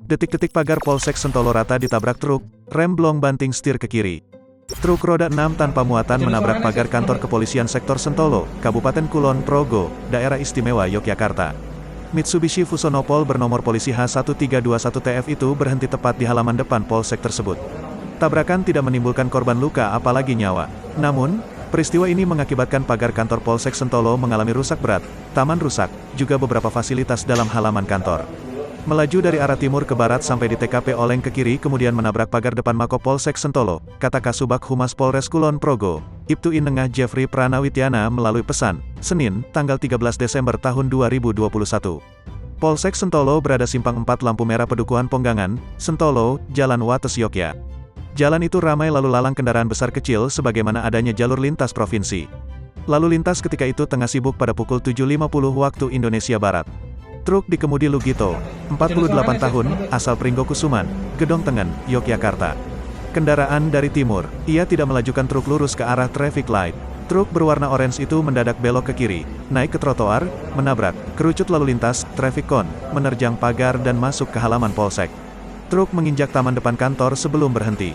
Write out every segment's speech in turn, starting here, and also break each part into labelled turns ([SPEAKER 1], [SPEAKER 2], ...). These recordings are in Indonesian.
[SPEAKER 1] Detik-detik pagar Polsek Sentolo rata ditabrak truk, rem blong banting setir ke kiri. Truk roda 6 tanpa muatan menabrak pagar kantor kepolisian sektor Sentolo, Kabupaten Kulon Progo, Daerah Istimewa Yogyakarta. Mitsubishi Fusonopol bernomor polisi H1321TF itu berhenti tepat di halaman depan polsek tersebut. Tabrakan tidak menimbulkan korban luka apalagi nyawa. Namun, peristiwa ini mengakibatkan pagar kantor Polsek Sentolo mengalami rusak berat, taman rusak, juga beberapa fasilitas dalam halaman kantor. Melaju dari arah timur ke barat sampai di TKP oleng ke kiri kemudian menabrak pagar depan Mako Polsek Sentolo, kata Kasubag Humas Polres Kulon Progo, Ibtu Inengah Jeffrey Pranawityana melalui pesan, Senin, tanggal 13 Desember tahun 2021. Polsek Sentolo berada simpang 4 lampu merah Pedukuhan Ponggangan, Sentolo, Jalan Wates Yogya. Jalan itu ramai lalu lalang kendaraan besar kecil sebagaimana adanya jalur lintas provinsi. Lalu lintas ketika itu tengah sibuk pada pukul 7.50 waktu Indonesia Barat. Truk dikemudi Lugito, 48 tahun, asal Pringgokusuman, Gedong Tengen, Yogyakarta. Kendaraan dari timur, ia tidak melajukan truk lurus ke arah traffic light. Truk berwarna orange itu mendadak belok ke kiri, naik ke trotoar, menabrak, kerucut lalu lintas, traffic cone, menerjang pagar dan masuk ke halaman polsek. Truk menginjak taman depan kantor sebelum berhenti.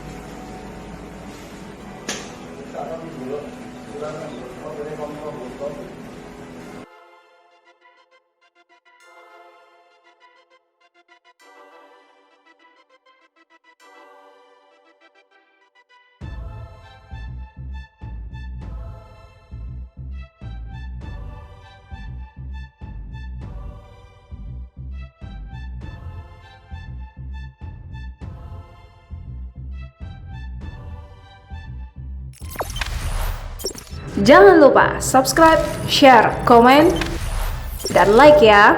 [SPEAKER 2] Jangan lupa subscribe, share, komen, dan like ya.